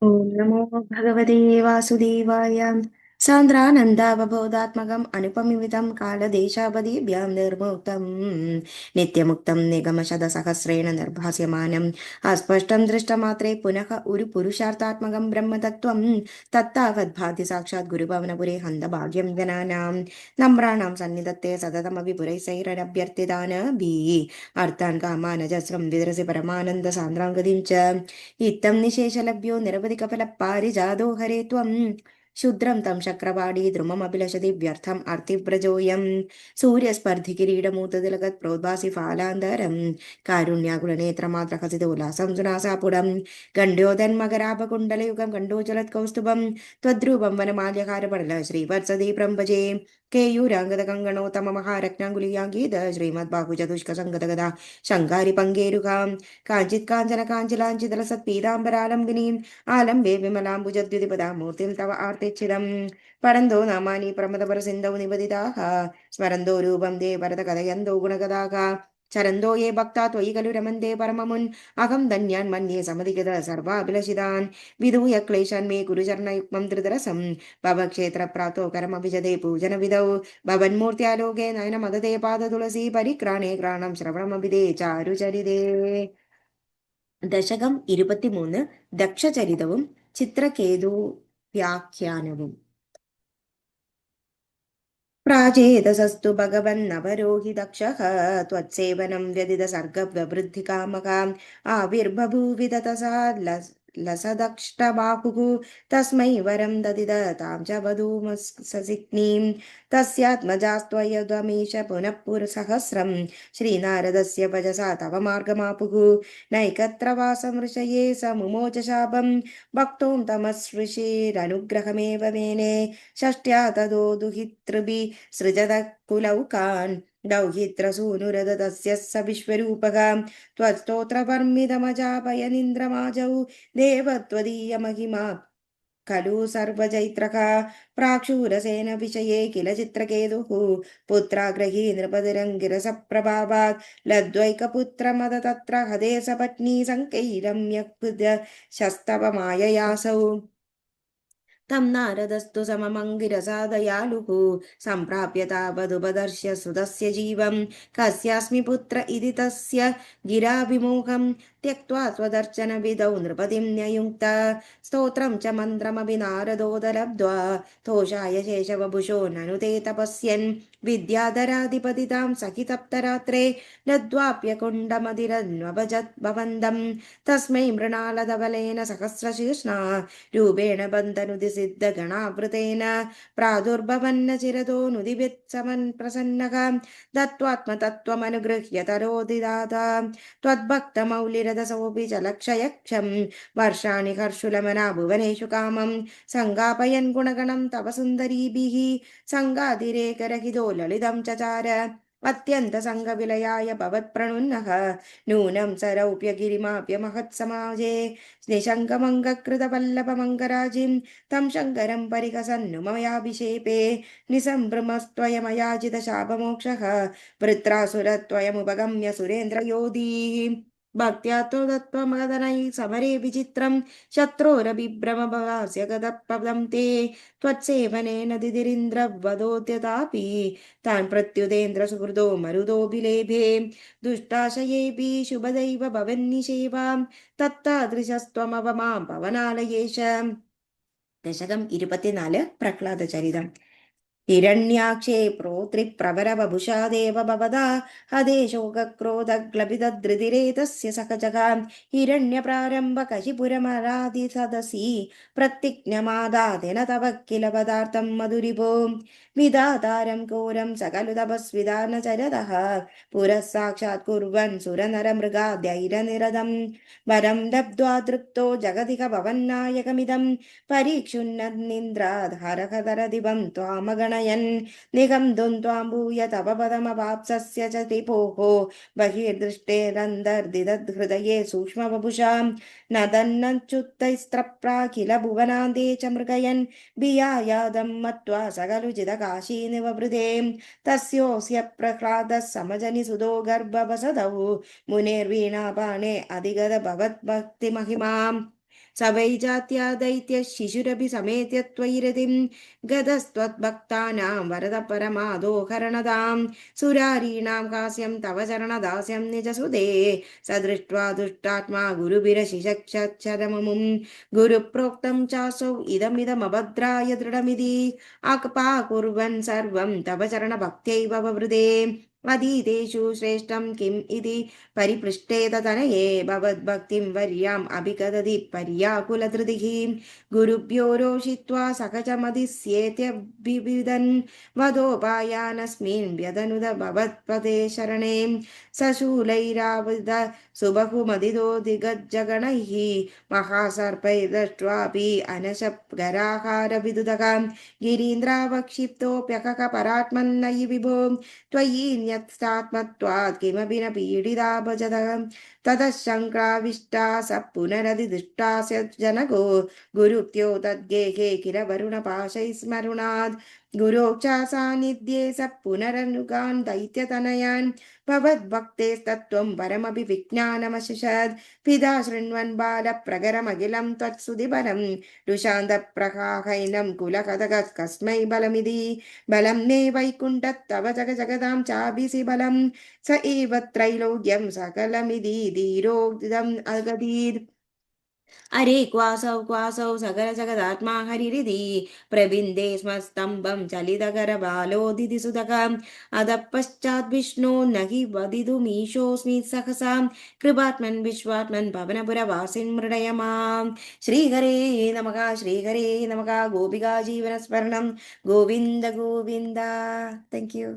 ഓം നമോ ഭഗവതേ വാസുദേവായ. സാന്ദ്രാനന്ദാവബോധാത്മകം അനുപമിതം കാലദേശാവധിഭ്യാം നിർമുക്തം നിത്യമുക്തം നിഗമശതസഹസ്രേണ നിർഭാസ്യമാനം അസ്പഷ്ടം ദൃഷ്ടമാത്രേ പുനഃ ഒരു പുരുഷാർത്ഥാത്മകം ബ്രഹ്മതത്വം തത്താവദ്ഭാതി സാക്ഷാത് ഗുരുഭവനപുരേ ഹന്തഭാഗ്യം ജനാനാം നമ്രാണാം സന്നിധത്തെ സതതമപി പുരൈസൈരഭ്യർത്ഥിതാനഭി അർത്ഥാൻ കാമാനജസ്രം വിതരസി പരമാനന്ദ സാന്ദ്രാംഗതിം ച ഇത്തം നിശേഷലഭ്യോ നിരവധി കപല പാരിജാതോ ഹരേ ത്വം ശുദ്രം തം ശക്രവാടി ദ്രുമമഭിലഷതി വ്യർത്ഥം അർത്തിവ്രജോയം സൂര്യസ്പർദ്ധി കിരീടമൂത്തതിലകത് പ്രോദ്ഭാസി ഫാലാന്തരം കാരുണ്യാകുലനേത്രമാത്രഹസിതോല്ലാസം സുനാസാപുടം ഗണ്ഡ്യോദന്മകരാഭകുണ്ടലയുഗം കണ്ടോജലത് കൗസ്തുഭം ത്വദ്രൂപം വനമാല്യഹാരപടല ശ്രീവത്സദീപ്രം ഭജേ കേയൂരാംഗത കങ്കണോത്തമ മഹാരത്നാങ്കുലിയാംഗീത ശ്രീമദ്ബാഹുചതുഷ്ക സംഗതഗത ശങ്കാരി പങ്കേരുകാം കാഞ്ചിത് കാഞ്ചന കാഞ്ചിലാഞ്ചിതല സത്പീതാംബരാലംബിനീം ആലംബേ വിമലാംബുജദ്യുതിപദാമൂർത്തിം തവ ആർത്തിച്ചിതം പരന്തോ നാമാനി പ്രമദപര സിന്ധൗ നിപതിതാഃ സ്മരന്തോ രൂപം ദേ വരദ കഥയന്തോ ഗുണഗതാഃ ചരന്തോ യേ ഭക്താ ത്വയി ഖലു രമന്തേ പരമമുൻ അഹം ധന്യാൻ മന്യേ സമധിഗത സർവാഭിലഷിതാൻ വിദൂയ ക്ലേശാൻ മേ ഗുരുചരണയുഗ്മം ധൃതരസം ഭവക്ഷേത്ര പ്രാതോ കരമഭിജതേ പൂജന വിധൗ ഭവന്മൂർത്തിയാലോകേ നയന മദതേ പാദ തുളസി പരിക്രാണേ ഘ്രാണം ശ്രവണമഭിതേ ചാരുചരിതേ. ദശകം 23. ദക്ഷചരിതവും ചിത്രകേതു വ്യാഖ്യാനവും. പ്രാചേതസസ്തു ഭഗവന്നവരോഹി ദക്ഷഃ ത്വത്സേവനം വ്യതിത സർഗവൃദ്ധികാമക ആവിർബഭൂവി തതസാ ലസദക്ഷബാഹുഃ തസ്മൈ വരം ദദിത താം ച വധൂമസസിഗ്നീം തസ്യാത്മജാസ്ത്വയദ്വമീശ പുനഃ പുരസഹസ്രം ശ്രീനാരദസ്യ വചസാ തവ മാർഗമാപുഃ നൈകത്ര വാസമൃഷയേ स मुमोच शापं भक्तों तमसृषिरनुग्रहमेव मेने षष्ट्या तदो दुहितृभिः सृजत कुलौकान् दौहित्रसूनुरदतस्य स विश्वरूपः त्वत्स्तोत्रपर्मितमजापयनिन्द्रमाजौ देवत्वदीयमहिमा खलु सर्वजैत्रः प्राक्षूरसेन विषये किल चित्रकेतुः पुत्राग्रही नृपतिरङ्गिरसप्रभावात् लद्वैकपुत्रमद तत्र हदे सपत्नी सङ्कैरम्यः शस्तवमाययासौ तं नारदस्तु सममङ्गिरसा दयालुः सम्प्राप्य तावदुपदर्श्य सुतस्य जीवं कस्यास्मि पुत्र इति तस्य गिराभिमुखं त्यक्त्वा स्वदर्शनविधौ नृपतिं न्ययुङ्क्त स्तोत्रं च मन्त्रमपि नारदोदलब्ध्वा तोषाय शेषवभुषो ननु ते तपस्यन् विद्याधराधिपतितां सखितप्तरात्रे लद्वाप्यकुण्डमधिरन्वभजत् भवन्दं तस्मै मृणालधवलेन सहस्रशीर्ष्णा रूपेण बन्धनुदि सिद्धगणावृतेन प्रादुर्भवन्न चिरतो नुदिभित्समन् प्रसन्नः दत्त्वात्मतत्त्वमनुगृह्य तरोदिदाता त्वद्भक्तमौलिरदसोऽपि च लक्षयक्षं वर्षाणि हर्षुलमना भुवनेषु कामं सङ्गापयन् गुणगणं तव सुन्दरीभिः सङ्गातिरेकरहितो ललितं चचार अत्यन्तसङ्गविलयाय भवत्प्रणुन्नः नूनं सरौप्यगिरिमाप्य महत्समाजे निशङ्कमङ्गकृतवल्लभमङ्गराजिं तं शङ्करं परिहसन्नुमयाभिषेपे निसम्भ्रमस्त्वयमयाजितशापमोक्षः वृत्रासुरत्वयमुपगम्य सुरेन्द्रयोधीः भक्त्या त्वदत्वमदनैः समरे विचित्रं शत्रोरभिभ्रमभवास्य गतपदं ते त्वत्सेवनेन दिदिरिन्द्रवदोद्यतापि तान् प्रत्युदेन्द्रसुहृदो मरुदोऽभिलेभे दुष्टाशयेऽपि शुभदैव भवन्निषेवां तत्तादृशस्त्वमवमां पवनालयेश. ദശകം 24. പ്രഹ്ലാദചരിതം. हिरण्याक्षे प्रोत्रिप्रवरवभुषा देव भवदा हदे शोकक्रोधग्लपितधृतिरेतस्य सहजः हिरण्यप्रारम्भकशिपुरमरादिसदसि प्रतिज्ञमादातेन तव किल पदार्थं मधुरिभो विधातारं घोरं सकलु तपस्विदानचरतः पुरः साक्षात् कुर्वन् सुरनरमृगाद्यैरनिरदं वरं लब्ध्वा तृप्तो जगदिह भवन्नायकमिदं परीक्षुन्ननिन्द्राद् हरहदरदिवं त्वामगणयन् निगन्धुं त्वां भूय तव पदमवाप्स्यस्य च त्रिपोः बहिर्दृष्टेरन्तर्दिदहृदये सूक्ष्मवपुषां न तन्नच्युतैस्त्रप्राखिल भुवनान्ते च मृगयन् भियायादं मत्वा सकलुचिदकाशीनिववृते तस्योऽस्य प्रह्लादः समजनि सुधो गर्भवसदौ मुनेर्वीणापाणे अधिगत भवद्भक्तिमहिमाम् स वै जात्या दैत्यः शिशुरपि समेत्य त्वयि रतिं गतस्त्वद्भक्तानां वरद परमादोहरणदां सुरारीणां कास्यं तव चरणदास्यं निजसुदे स दृष्ट्वा दुष्टात्मा गुरुभिरशिषक्षरममुं गुरुप्रोक्तं चासौ इदमिदमभद्राय दृढमिति अपाकुर्वन् सर्वं तव चरणभक्त्यैव ववृदे अधीतेषु श्रेष्ठं किम् इति परिपृष्टे ततनये भवद्भक्तिं वर्याम् अभिगदति पर्याकुलधृतिः गुरुभ्यो रोषित्वा सकजमधिस्येत्यभिविदन् वदोपायानस्मिन् व्यदनुद भवत्पदे शरणे सशूलैरावृत सुबहुमदितो दिगज्जगणैः महासर्पैर्दष्ट्वापि अनशगराहारविदुदकां गिरीन्द्रावक्षिप्तोऽप्यकपरात्मन्नयि विभो त्वयि न्यस्तात्मत्वात् किमपि न पीडिता भजतः ततः शङ्क्राविष्टा स पुनरधिदुष्टास्य जनको गुरुक्त्यो तद्गेहे किल वरुणपाशैः स्मरुणात् गुरो च सान्निध्ये स पुनरनुगान् दैत्यतनयान् भवद्भक्तेस्तत्त्वं परमपि विज्ञानमशिषत् पिता शृण्वन् बालप्रगरमखिलं त्वत्सुधिबलं रुषान्तप्रकाहैनं कुलकथकस्मै बलमिति बलं मे वैकुण्ठस्तव जगदां चाभिसि बलं स एव त्रैलोक्यं सकलमिति धीरोक्तम् अगदीत् अरे क्वासौ सकल जगदात्मा हरिरिति प्रबिन्दे स्म स्तम्भं चलितकरबालोदिति सुतकम् अतः पश्चात् विष्णो न हि वदितुमीशोऽस्मि सहसा कृपात्मन् विश्वात्मन् पवनपुरवासिन् मृडय माम् श्रीहरे नमः गोपिका जीवनस्मरणं गोविन्द गोविन्द थैंक यू